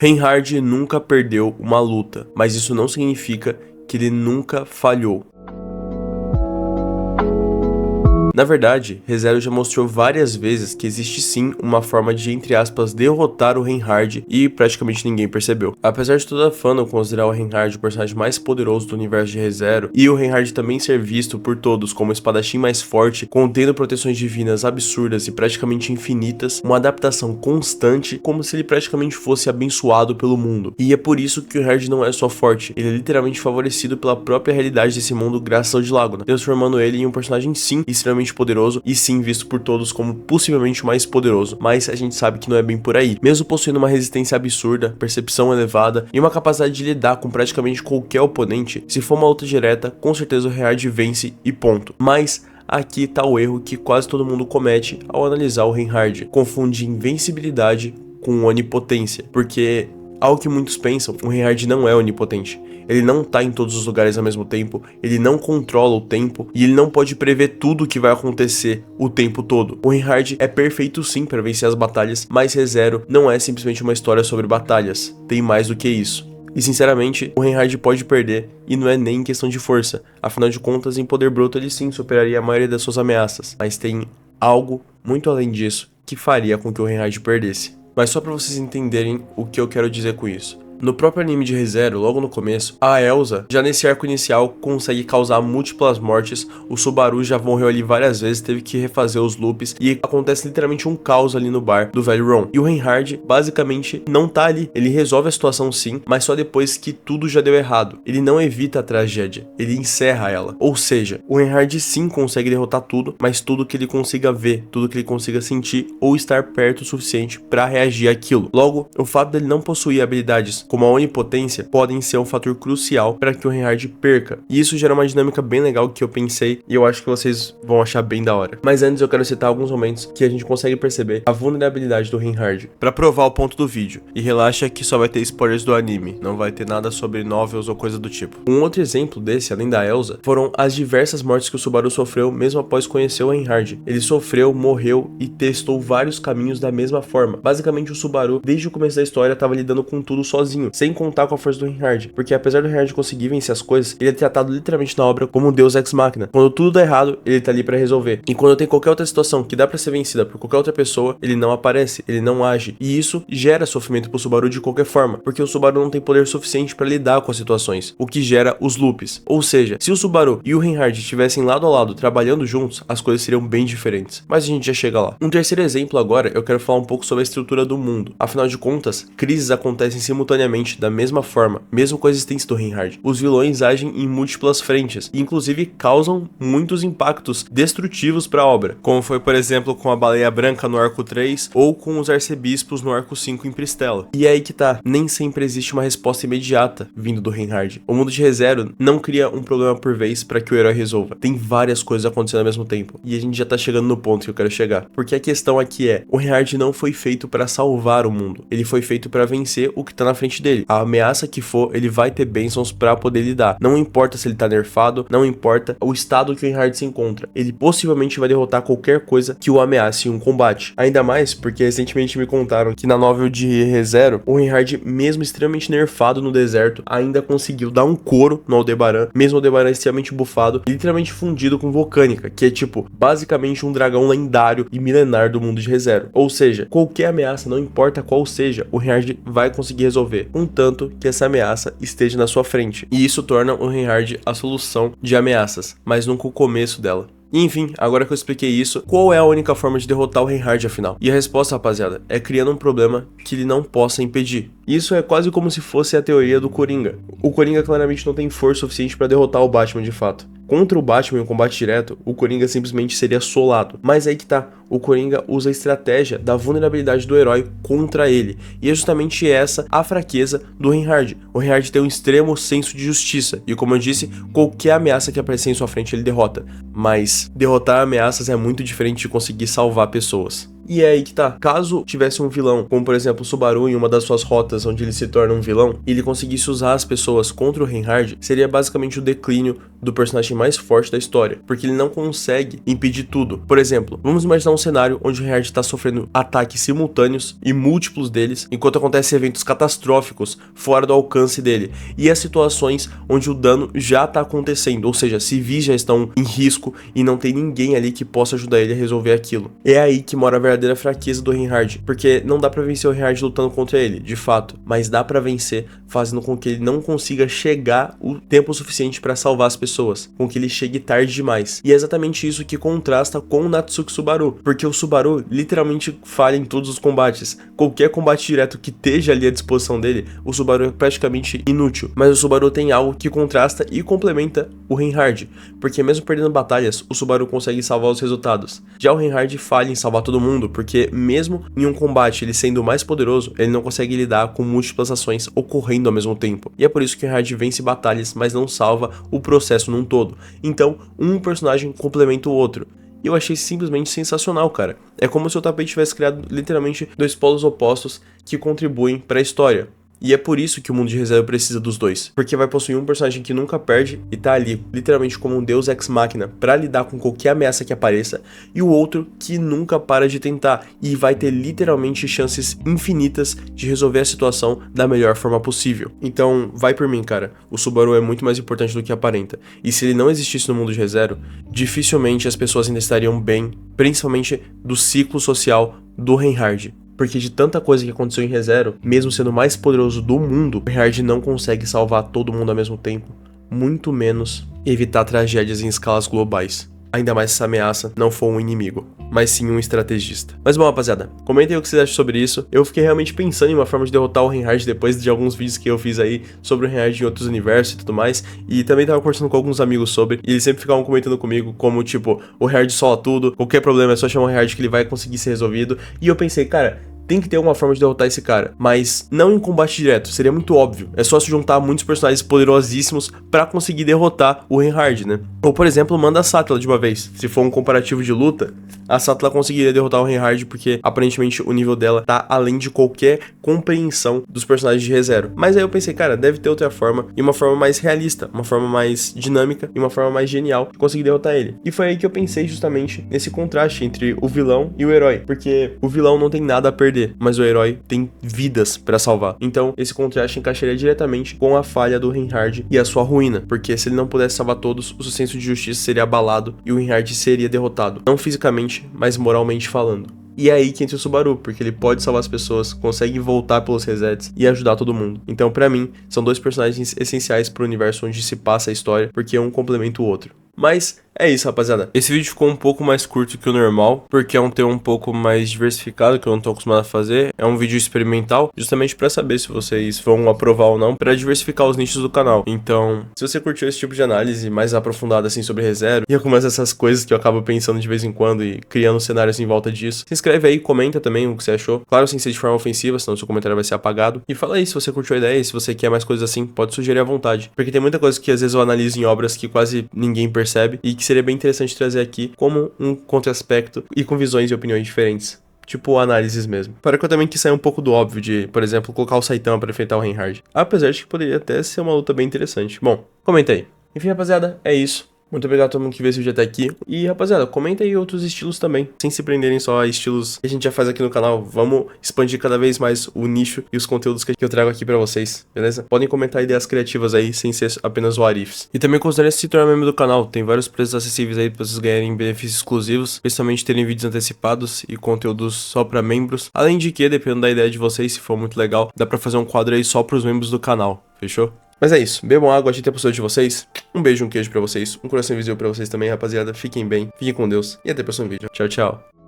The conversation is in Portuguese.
Reinhard nunca perdeu uma luta, mas isso não significa que ele nunca falhou. Na verdade, ReZero já mostrou várias vezes que existe sim uma forma de, entre aspas, derrotar o Reinhard e praticamente ninguém percebeu. Apesar de toda a fandom considerar o Reinhard o personagem mais poderoso do universo de ReZero e o Reinhard também ser visto por todos como o espadachim mais forte, contendo proteções divinas absurdas e praticamente infinitas, uma adaptação constante, como se ele praticamente fosse abençoado pelo mundo. E é por isso que o Reinhard não é só forte, ele é literalmente favorecido pela própria realidade desse mundo graças ao Dilago, transformando ele em um personagem sim extremamente poderoso e sim visto por todos como possivelmente o mais poderoso, mas a gente sabe que não é bem por aí. Mesmo possuindo uma resistência absurda, percepção elevada e uma capacidade de lidar com praticamente qualquer oponente, se for uma luta direta, com certeza o Reinhard vence e ponto. Mas aqui tá o erro que quase todo mundo comete ao analisar o Reinhard: confunde invencibilidade com onipotência, porque ao que muitos pensam, o Reinhard não é onipotente. Ele não tá em todos os lugares ao mesmo tempo, ele não controla o tempo e ele não pode prever tudo o que vai acontecer o tempo todo. O Reinhard é perfeito sim para vencer as batalhas, mas ReZero não é simplesmente uma história sobre batalhas, tem mais do que isso. E sinceramente, o Reinhard pode perder e não é nem em questão de força, afinal de contas em poder bruto ele sim superaria a maioria das suas ameaças, mas tem algo muito além disso que faria com que o Reinhard perdesse. Mas só para vocês entenderem o que eu quero dizer com isso. No próprio anime de ReZero, logo no começo, a Elsa, já nesse arco inicial, consegue causar múltiplas mortes, o Subaru já morreu ali várias vezes, teve que refazer os loops, e acontece literalmente um caos ali no bar do velho Ron. E o Reinhard, basicamente, não tá ali, ele resolve a situação sim, mas só depois que tudo já deu errado. Ele não evita a tragédia, ele encerra ela. Ou seja, o Reinhard sim consegue derrotar tudo, mas tudo que ele consiga ver, tudo que ele consiga sentir ou estar perto o suficiente para reagir àquilo. Logo, o fato dele não possuir habilidades como a onipotência, podem ser um fator crucial para que o Reinhard perca. E isso gera uma dinâmica bem legal que eu pensei e eu acho que vocês vão achar bem da hora. Mas antes eu quero citar alguns momentos que a gente consegue perceber a vulnerabilidade do Reinhard, para provar o ponto do vídeo. E relaxa que só vai ter spoilers do anime, não vai ter nada sobre novels ou coisa do tipo. Um outro exemplo desse, além da Elsa, foram as diversas mortes que o Subaru sofreu mesmo após conhecer o Reinhard. Ele sofreu, morreu e testou vários caminhos da mesma forma. Basicamente o Subaru, desde o começo da história, estava lidando com tudo sozinho, sem contar com a força do Reinhard, porque apesar do Reinhard conseguir vencer as coisas, ele é tratado literalmente na obra como um deus ex machina. Quando tudo dá errado, ele tá ali pra resolver. E quando tem qualquer outra situação que dá pra ser vencida por qualquer outra pessoa, ele não aparece, ele não age. E isso gera sofrimento pro Subaru de qualquer forma, porque o Subaru não tem poder suficiente pra lidar com as situações, o que gera os loops. Ou seja, se o Subaru e o Reinhard estivessem lado a lado trabalhando juntos, as coisas seriam bem diferentes. Mas a gente já chega lá. Um terceiro exemplo agora, eu quero falar um pouco sobre a estrutura do mundo. Afinal de contas, crises acontecem simultaneamente da mesma forma, mesmo com a existência do Reinhard. Os vilões agem em múltiplas frentes e inclusive causam muitos impactos destrutivos para a obra, como foi por exemplo com a Baleia Branca no arco 3 ou com os arcebispos no arco 5 em Pristela. E é aí que tá, nem sempre existe uma resposta imediata vindo do Reinhard. O mundo de ReZero não cria um problema por vez para que o herói resolva. Tem várias coisas acontecendo ao mesmo tempo e a gente já tá chegando no ponto que eu quero chegar, porque a questão aqui é, o Reinhard não foi feito para salvar o mundo, ele foi feito para vencer o que tá na frente dele. A ameaça que for, ele vai ter bênçãos pra poder lidar. Não importa se ele tá nerfado, não importa o estado que o Reinhard se encontra. Ele possivelmente vai derrotar qualquer coisa que o ameace em um combate. Ainda mais porque recentemente me contaram que na novel de ReZero, o Reinhard, mesmo extremamente nerfado no deserto, ainda conseguiu dar um couro no Aldebaran, mesmo o Aldebaran extremamente buffado, literalmente fundido com Vulcânica, que é tipo, basicamente um dragão lendário e milenar do mundo de ReZero. Ou seja, qualquer ameaça, não importa qual seja, o Reinhard vai conseguir resolver. Tanto que essa ameaça esteja na sua frente. E isso torna o Reinhard a solução de ameaças, mas nunca o começo dela. E enfim, agora que eu expliquei isso, qual é a única forma de derrotar o Reinhard afinal? E a resposta, rapaziada, é criando um problema que ele não possa impedir. Isso é quase como se fosse a teoria do Coringa. O Coringa claramente não tem força suficiente para derrotar o Batman de fato. Contra o Batman em um combate direto, o Coringa simplesmente seria solado. Mas aí que tá, o Coringa usa a estratégia da vulnerabilidade do herói contra ele. E é justamente essa a fraqueza do Reinhard. O Reinhard tem um extremo senso de justiça. E como eu disse, qualquer ameaça que aparecer em sua frente ele derrota. Mas derrotar ameaças é muito diferente de conseguir salvar pessoas. E é aí que tá. Caso tivesse um vilão, como por exemplo o Subaru em uma das suas rotas onde ele se torna um vilão, e ele conseguisse usar as pessoas contra o Reinhard, seria basicamente o declínio do personagem mais forte da história, porque ele não consegue impedir tudo. Por exemplo, vamos imaginar um cenário onde o Reinhard está sofrendo ataques simultâneos e múltiplos deles, enquanto acontecem eventos catastróficos fora do alcance dele, e as situações onde o dano já está acontecendo, ou seja, civis já estão em risco e não tem ninguém ali que possa ajudar ele a resolver aquilo. É aí que mora a verdadeira fraqueza do Reinhard, porque não dá pra vencer o Reinhard lutando contra ele, de fato, mas dá pra vencer fazendo com que ele não consiga chegar o tempo suficiente pra salvar as pessoas, com que ele chegue tarde demais. E é exatamente isso que contrasta com o Natsuki Subaru, porque o Subaru literalmente falha em todos os combates. Qualquer combate direto que esteja ali à disposição dele, o Subaru é praticamente inútil, mas o Subaru tem algo que contrasta e complementa o Reinhard, porque mesmo perdendo batalhas, o Subaru consegue salvar os resultados. Já o Reinhard falha em salvar todo mundo, porque mesmo em um combate ele sendo o mais poderoso, ele não consegue lidar com múltiplas ações ocorrendo ao mesmo tempo. E é por isso que o Reinhard vence batalhas, mas não salva o processo num todo. Então, um personagem complementa o outro. E eu achei simplesmente sensacional, cara. É como se o tapete tivesse criado literalmente dois polos opostos que contribuem para a história. E é por isso que o mundo de ReZero precisa dos dois, porque vai possuir um personagem que nunca perde e tá ali, literalmente como um deus ex machina, pra lidar com qualquer ameaça que apareça, e o outro que nunca para de tentar, e vai ter literalmente chances infinitas de resolver a situação da melhor forma possível. Então, vai por mim, cara, o Subaru é muito mais importante do que aparenta, e se ele não existisse no mundo de ReZero, dificilmente as pessoas ainda estariam bem, principalmente do ciclo social do Reinhard. Porque de tanta coisa que aconteceu em ReZero, mesmo sendo o mais poderoso do mundo, o Reinhard não consegue salvar todo mundo ao mesmo tempo, muito menos evitar tragédias em escalas globais. Ainda mais se essa ameaça não for um inimigo, mas sim um estrategista. Mas bom, rapaziada, comentem aí o que vocês acham sobre isso. Eu fiquei realmente pensando em uma forma de derrotar o Reinhard depois de alguns vídeos que eu fiz aí sobre o Reinhard em outros universos e tudo mais. E também tava conversando com alguns amigos sobre, e eles sempre ficavam comentando comigo como, tipo, o Reinhard sola tudo, qualquer problema é só chamar o Reinhard que ele vai conseguir ser resolvido. E eu pensei, cara, tem que ter uma forma de derrotar esse cara, mas não em combate direto, seria muito óbvio. É só se juntar muitos personagens poderosíssimos pra conseguir derrotar o Reinhard, né? Ou, por exemplo, manda a Sattla de uma vez. Se for um comparativo de luta, a Sattla conseguiria derrotar o Reinhard porque aparentemente o nível dela tá além de qualquer compreensão dos personagens de ReZero. Mas aí eu pensei, cara, deve ter outra forma, e uma forma mais realista, uma forma mais dinâmica e uma forma mais genial de conseguir derrotar ele. E foi aí que eu pensei justamente nesse contraste entre o vilão e o herói, porque o vilão não tem nada a perder, mas o herói tem vidas pra salvar. Então esse contraste encaixaria diretamente com a falha do Reinhard e a sua ruína, porque se ele não pudesse salvar todos, o seu senso de justiça seria abalado e o Reinhard seria derrotado, não fisicamente, mas moralmente falando. E é aí que entra o Subaru, porque ele pode salvar as pessoas, consegue voltar pelos resets e ajudar todo mundo. Então, pra mim, são dois personagens essenciais pro universo onde se passa a história, porque um complementa o outro. Mas é isso, rapaziada. Esse vídeo ficou um pouco mais curto que o normal, porque é um tema um pouco mais diversificado, que eu não tô acostumado a fazer. É um vídeo experimental, justamente pra saber se vocês vão aprovar ou não, pra diversificar os nichos do canal. Então, se você curtiu esse tipo de análise mais aprofundada assim sobre ReZero, e algumas dessas coisas que eu acabo pensando de vez em quando e criando cenários em volta disso, se inscreve aí, comenta também o que você achou. Claro, sem ser de forma ofensiva, senão seu comentário vai ser apagado. E fala aí se você curtiu a ideia, e se você quer mais coisas assim, pode sugerir à vontade. Porque tem muita coisa que às vezes eu analiso em obras que quase ninguém percebe, e que seria bem interessante trazer aqui como um contra-aspecto e com visões e opiniões diferentes. Tipo análises mesmo. Para que eu também quis sair um pouco do óbvio de, por exemplo, colocar o Saitama para enfrentar o Reinhard. Apesar de que poderia até ser uma luta bem interessante. Bom, comenta aí. Enfim, rapaziada, é isso. Muito obrigado a todo mundo que viu esse vídeo até aqui. E, rapaziada, comenta aí outros estilos também, sem se prenderem só a estilos que a gente já faz aqui no canal. Vamos expandir cada vez mais o nicho e os conteúdos que eu trago aqui pra vocês, beleza? Podem comentar ideias criativas aí, sem ser apenas what ifs. E também considere se tornar membro do canal. Tem vários preços acessíveis aí pra vocês ganharem benefícios exclusivos, principalmente terem vídeos antecipados e conteúdos só pra membros. Além de que, dependendo da ideia de vocês, se for muito legal, dá pra fazer um quadro aí só pros membros do canal, fechou? Mas é isso, bebam água, achei ter a postura de vocês. Um beijo, um queijo pra vocês, um coração invisível pra vocês também, rapaziada. Fiquem bem, fiquem com Deus e até o próximo vídeo. Tchau, tchau.